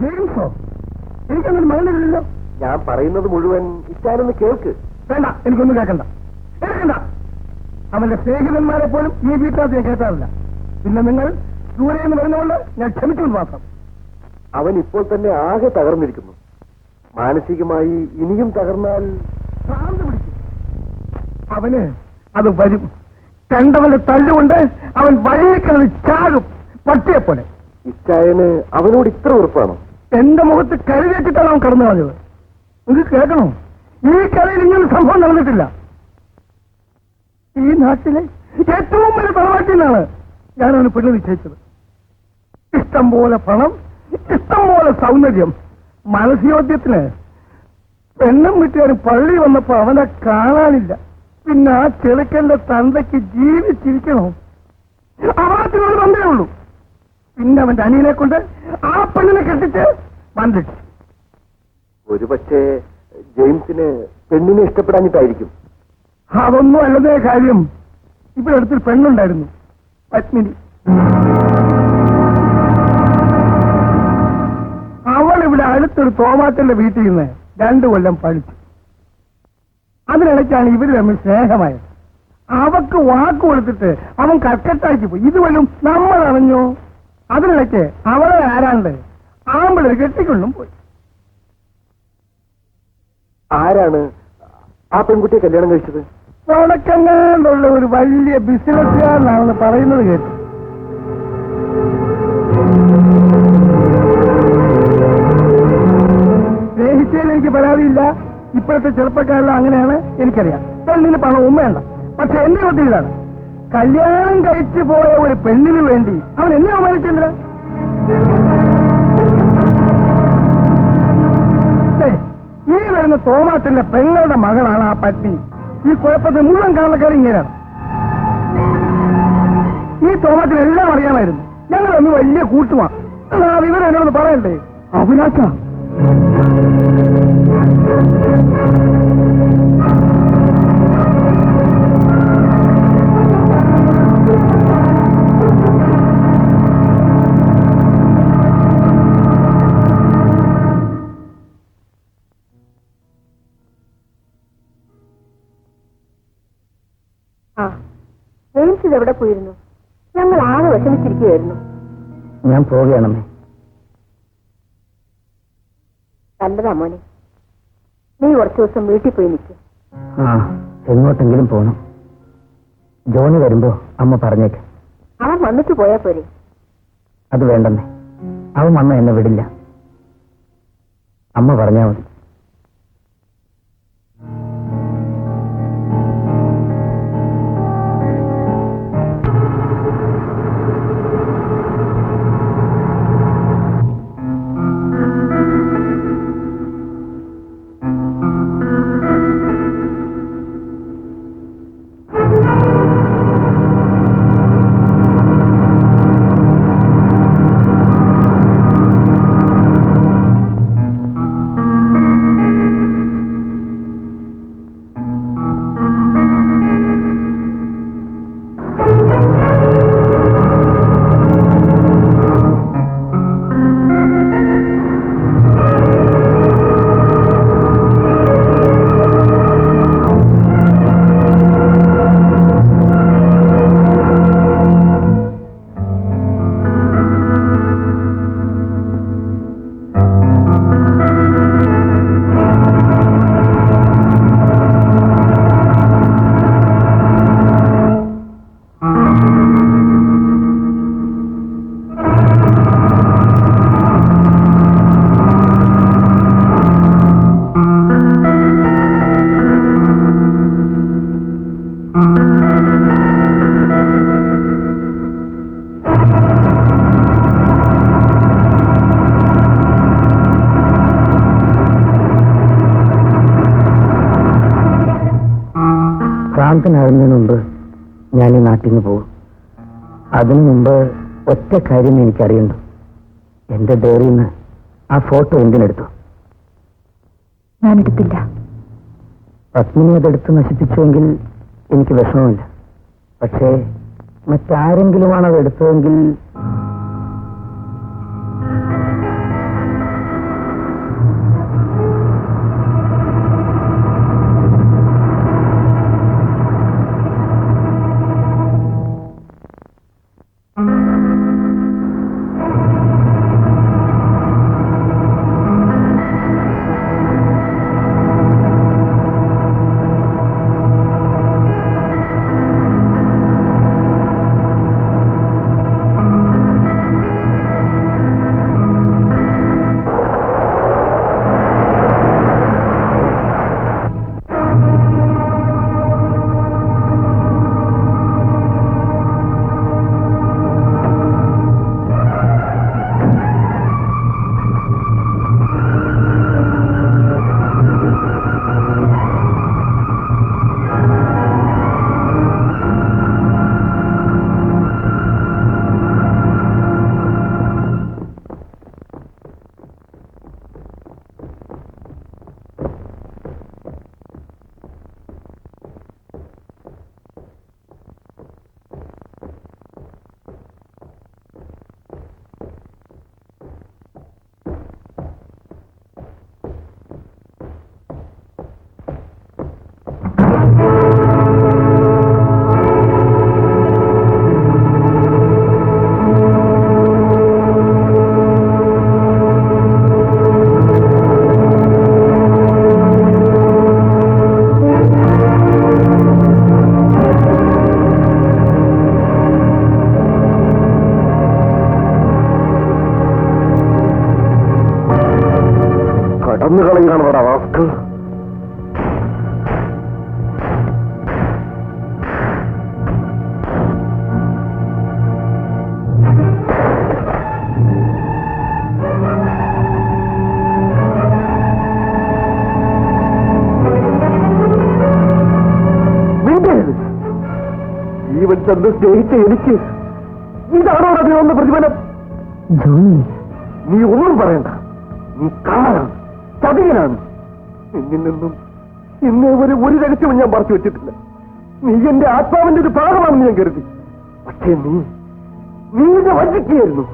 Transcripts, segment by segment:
ജെയിംസോ? എനിക്കൊന്നും മകനില്ലല്ലോ. ഞാൻ പറയുന്നത് മുഴുവൻ ഇച്ചാനൊന്ന് കേൾക്ക്. വേണ്ട, എനിക്കൊന്നും കേൾക്കണ്ട. കേൾക്കണ്ട. അവന്റെ സ്നേഹിതന്മാരെ പോലും ഈ വീട്ടിനകത്ത് ഞാൻ കേട്ടാറില്ല. പിന്നെ നിങ്ങൾ ദൂരെ എന്ന് പറഞ്ഞുകൊണ്ട് ഞാൻ ക്ഷമിച്ചു മാത്രം. അവൻ ഇപ്പോൾ തന്നെ ആകെ തകർന്നിരിക്കുന്നു. മാനസികമായി ഇനിയും തകർന്നാൽ ഭ്രാന്ത് പിടിക്കും. അവന് അത് വരും. കണ്ടവന്റെ തല്ലുകൊണ്ട് അവൻ വഴിയേക്കുന്നത് ചാകും, പട്ടിയെപ്പോലെ. ഇച്ചായന് അവനോട് ഇത്ര ഉറപ്പാണോ? എന്റെ മുഖത്ത് കരുതേറ്റിട്ടാണ് അവൻ കടന്നു കളഞ്ഞത്. നിങ്ങൾക്ക് കേൾക്കണോ? ഈ കഥയിൽ ഇങ്ങനെ സംഭവം നടന്നിട്ടില്ല. ഈ നാട്ടിലെ ഏറ്റവും വലിയ തറവാട്ടിൽ നിന്നാണ് ഞാൻ അവന് പെണ്ണ് നിശ്ചയിച്ചത്. ഇഷ്ടം പോലെ പണം, ഇഷ്ടം പോലെ സൗന്ദര്യം. മനസ്യോദ്യത്തിന് പെണ്ണും വീട്ടുകാർ പള്ളി വന്നപ്പോ അവനെ കാണാനില്ല. പിന്നെ ആ ചെറുക്കന്റെ തന്തയ്ക്ക് ജീവിച്ചിരിക്കണോ? അവനത്തിനൊരു തന്തേ ഉള്ളൂ. പിന്നെ അവന്റെ അനിയനെ കൊണ്ട് ആ പെണ്ണിനെ കെട്ടിച്ച് വന്നിട്ട്. ഒരു പക്ഷേ ജെയിംസിന് പെണ്ണിനെ ഇഷ്ടപ്പെടാഞ്ഞിട്ടായിരിക്കും. അതൊന്നും അല്ലതേ കാര്യം. ഇവിടെ അടുത്തൊരു പെണ്ണുണ്ടായിരുന്നു, പത്മിനി. അവൾ ഇവിടെ അടുത്തൊരു തോമാറ്റന്റെ വീട്ടിൽ നിന്ന് 2 കൊല്ലം പഠിച്ചു. അതിനിടയ്ക്കാണ് ഇവര് തമ്മിൽ സ്നേഹമായത്. അവക്ക് വാക്ക് കൊടുത്തിട്ട് അവൻ കർക്കട്ടാക്കി പോയി. ഇതുവല്ലും നമ്മൾ അറിഞ്ഞോ? അതിനിടയ്ക്ക് അവളെ ആരാണ്ട് ആമ്പിളർ കെട്ടിക്കൊണ്ടും പോയി. ആരാണ് ആ പെൺകുട്ടിയെ കല്യാണം കഴിച്ചത്? തുടക്കങ്ങാണ്ടുള്ള ഒരു വലിയ ബിസിനസ്സുകാരനാണെന്ന് പറയുന്നത് കേട്ടു. സ്നേഹിച്ചതിൽ എനിക്ക് പരാതിയില്ല. ഇപ്പോഴത്തെ ചെറുപ്പക്കാരെല്ലാം അങ്ങനെയാണ്, എനിക്കറിയാം. പെണ്ണിന് പണവും വേണ്ട. പക്ഷെ എന്റെ ചോദ്യത്തിലാണ്, കല്യാണം കഴിച്ചു പോയ ഒരു പെണ്ണിന് വേണ്ടി അവൻ എന്നെ അവമാനിച്ചില്ല. ഈ വരുന്ന തോമാറ്റന്റെ പെങ്ങളുടെ മകളാണ് ആ പത്നി. ഈ കുഴപ്പത്തിൽ മുഴുവൻ കാരണക്കാരും ഇങ്ങനെയാണ്. ഈ തോമാറ്റിന് എല്ലാം അറിയാമായിരുന്നു. ഞങ്ങളൊന്ന് വലിയ കൂട്ടുമാണ്. ആ വിവരം എന്നോട് പറയണ്ടേ? അഭിലാഷ, ജെയിംസ് എവിടെ പോയിരുന്നു? ഞങ്ങൾ ആകെ വിഷമിച്ചിരിക്കുകയായിരുന്നു. ഞാൻ പോവുകയാണമ്മേ. നല്ലതാ മോനെ, നീ കുറച്ചു ദിവസം വീട്ടിൽ പോയി നിൽക്കും. എങ്ങോട്ടെങ്കിലും പോണം. ജോണി വരുമ്പോ അമ്മ പറഞ്ഞേക്ക്. അവൻ വന്നിട്ട് പോയാ പോരെ? അത് വേണ്ടമ്മേ, അവൻ വന്ന എന്നെ വിടില്ല. അമ്മ പറഞ്ഞാ മതി. ഭ്രാന്തനാകുന്നതിന് മുമ്പ് ഞാൻ ഈ നാട്ടിൽ നിന്ന് പോകും. അതിനു മുമ്പ് ഒറ്റ കാര്യം എനിക്കറിയണ്ടു. എന്റെ ഡയറിയിൽ നിന്ന് ആ ഫോട്ടോ എന്തിനെടുത്തു? ഞാനെടുത്തില്ല. പത്മിനി അതെടുത്ത് നശിപ്പിച്ചുവെങ്കിൽ എനിക്ക് വിഷമമില്ല. പക്ഷേ മറ്റാരെങ്കിലുമാണ് അതെടുത്തതെങ്കിൽ കടന്നു കളയാണോടാ വാക്ക്. ജീവൻ തന്ന് സ്നേഹിച്ച എനിക്ക് ഇതാണോ അതിനൊന്ന് പ്രതിഫലം? ജോണി, നീ ഒന്നും പറയണ്ട. നീ കള്ളനാണ്, ചതിയനാണ്. നിന്നിൽ നിന്നും ഇന്നേ ഒരു രഹസ്യവും ഞാൻ പറഞ്ഞു വെച്ചിട്ടില്ല. നീ എന്റെ ആത്മാവിന്റെ ഒരു ഭാഗമാണെന്ന് ഞാൻ കരുതി. പക്ഷേ നീ എന്നെ വഞ്ചിക്കുകയായിരുന്നു.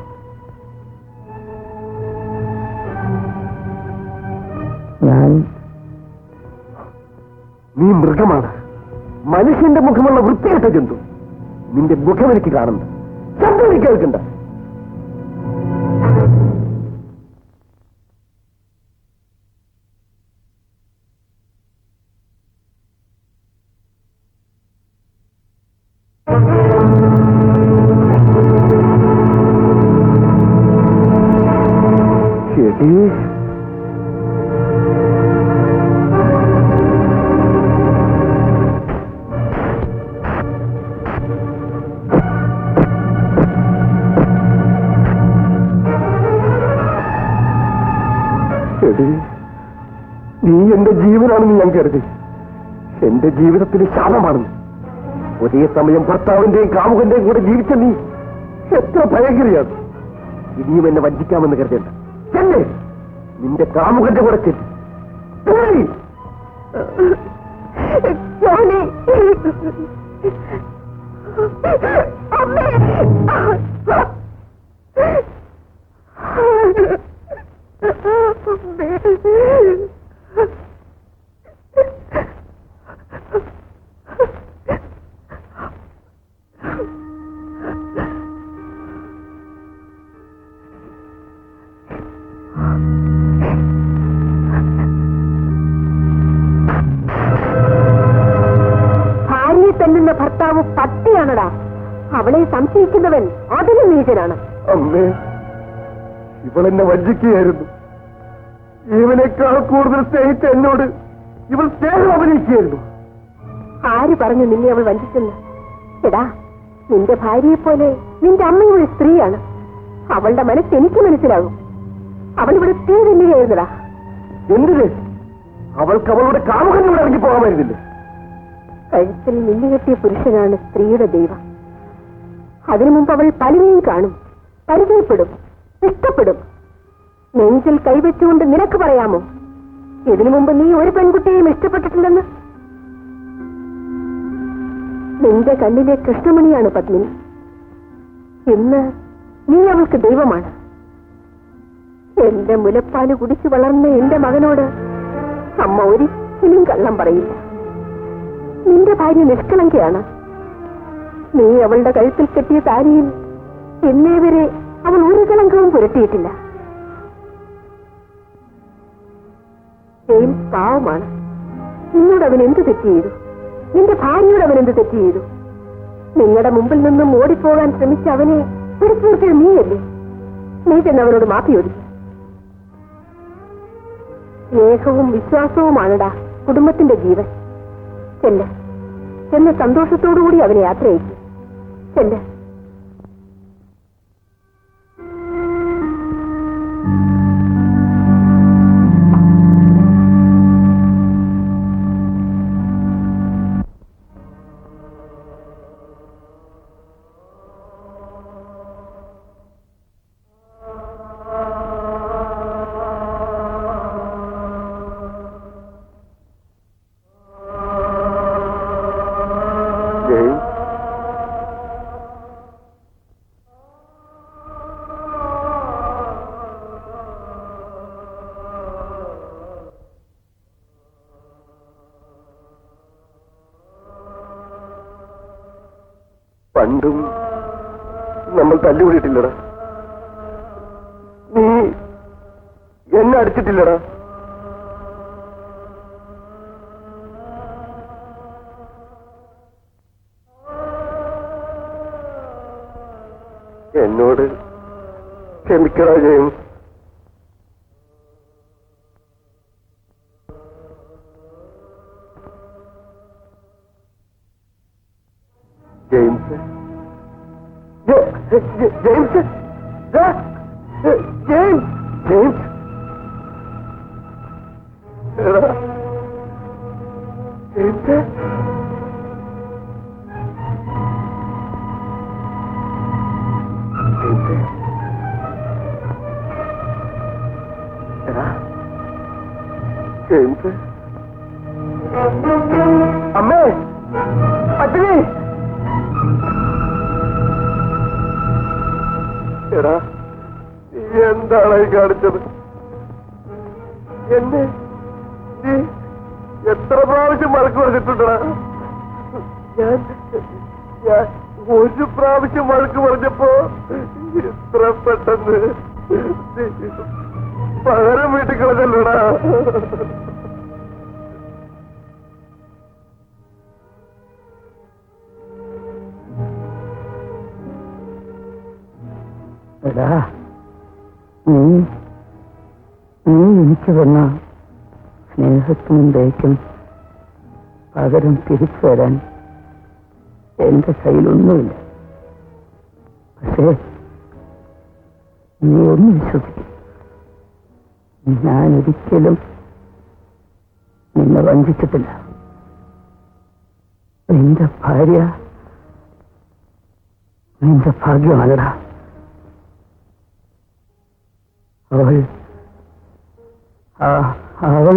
നീ മൃഗമാണ്, മനുഷ്യന്റെ മുഖമുള്ള വൃത്തികെട്ട ജന്തു. നിന്റെ മുഖം എനിക്ക് കാണുന്നു, ശബ്ദം എനിക്ക് കേൾക്കണ്ട. ശരി, നീ എന്റെ ജീവനാണെന്ന് ഞാൻ കരുതി. എന്റെ ജീവിതത്തിന് ശാപമാണെന്ന്. ഒരേ സമയം ഭർത്താവിന്റെയും കാമുകന്റെയും കൂടെ ജീവിച്ച നീ എത്ര ഭയങ്കരിയാണ്. ഇനിയും എന്നെ വഞ്ചിക്കാമെന്ന് കരുതേണ്ട. ചെല്ലേ, നിന്റെ കാമുകന്റെ കൂടെ ചെല്ലി. ഭാര്യയെ തല്ലുന്ന ഭർത്താവ് പട്ടിയാണടാ. അവളെ സംശയിക്കുന്നവൻ അതിലും നീചനാണ്. അമ്മേ, ഇവളെന്നെ വഞ്ചിക്കുകയായിരുന്നു. ഇവനേക്കാൾ കൂടുതൽ സ്നേഹിച്ച എന്നോട് ഇവൾ സ്നേഹം അഭിനയിക്കുകയായിരുന്നു. ആര് പറഞ്ഞു നിന്നെ അവൾ വഞ്ചിച്ചെന്ന്? എടാ, നിന്റെ ഭാര്യയെ പോലെ നിന്റെ അമ്മയും ഒരു സ്ത്രീയാണ്. അവളുടെ മനസ്സ് എനിക്ക് മനസ്സിലാകും. അവൾ ഇവിടെ തീ തിന്നുകയായിരുന്നടാ. എന്തിന്? അവൾക്ക് അവളുടെ കാമുകനോട് ഇറങ്ങി പോകാമായിരുന്നില്ലേ? കഴുത്തിൽ മിന്നുകെട്ടിയ പുരുഷനാണ് സ്ത്രീയുടെ ദൈവം. അതിനു മുമ്പ് അവൾ പലരെയും കാണും, പരിചയപ്പെടും, ഇഷ്ടപ്പെടും. നെഞ്ചിൽ കൈവച്ചുകൊണ്ട് നിനക്ക് പറയാമോ ഇതിനു മുമ്പ് നീ ഒരു പെൺകുട്ടിയെയും ഇഷ്ടപ്പെട്ടിട്ടില്ലെന്ന്? നിന്റെ കണ്ണിലെ കൃഷ്ണമണിയാണ് പത്മിനി. ഇന്ന് നീ അവൾക്ക് ദൈവമാണ്. എന്റെ മുലപ്പാല് കുടിച്ചു വളർന്ന എന്റെ മകനോട് അമ്മ ഒരിക്കലും കള്ളം പറയില്ല. നിന്റെ ഭാര്യ നിഷ്കളങ്കയാണ്. നീ അവളുടെ കഴുത്തിൽ കെട്ടിയ താരിയിൽ എന്നേ വരെ അവൾ ഒരു കളങ്കവും പുരട്ടിയിട്ടില്ല. ജെയിംസ് പാവമാണ്. നിന്നോട് അവൻ എന്ത് തെറ്റ് ചെയ്തു? നിന്റെ ഭാര്യയോട് അവൻ എന്ത് തെറ്റ് ചെയ്തു? നിങ്ങളുടെ മുമ്പിൽ നിന്നും ഓടിപ്പോകാൻ ശ്രമിച്ച അവനെ പിടിച്ചു നിർത്തിയത് നീയല്ലേ? നീ ചെന്ന് അവനോട് മാപ്പി ചോദിക്കും. സ്നേഹവും വിശ്വാസവുമാണടാ കുടുംബത്തിന്റെ ജീവൻ. ചെന്ന് സന്തോഷത്തോടുകൂടി അവനെ യാത്ര അയക്കും. ചെല്ല്. പണ്ടും നമ്മൾ തല്ലുകൂടിയിട്ടില്ലടാ. നീ എന്നെ അടിച്ചിട്ടില്ലടാ. എന്നോട് ക്ഷമിക്കടാ ജെയിംസ്. ജെയിംസ് ജെയിംസ് ജെയിംസ് എടാ ജെയിംസ് ജെയിംസ് അമ്മേ പട്ടിണി എടാ നീ എന്താണ് ഈ കാണിച്ചത് എന്നെ നീ എത്ര പ്രാവശ്യം വഴക്ക് പറഞ്ഞിട്ടുണ്ടടാ ഞാൻ ഒരു പ്രാവശ്യം വഴക്ക് പറഞ്ഞപ്പോ ഇത്ര പെട്ടെന്ന് പകരം വീട്ടിൽ കളഞ്ഞല്ലോടാ എടാ നീ എനിക്ക് തന്ന സ്നേഹത്തിനും ദയക്കും പകരം തിരിച്ചു തരാൻ എന്റെ കയ്യിലൊന്നുമില്ല. പക്ഷേ നീ ഒന്ന് വിശ്വസിക്കും, ഞാൻ ഒരിക്കലും നിന്നെ വഞ്ചിച്ചിട്ടില്ല. നിന്റെ ഭാര്യ നിന്റെ ഭാഗ്യമാണടാ. അവൾ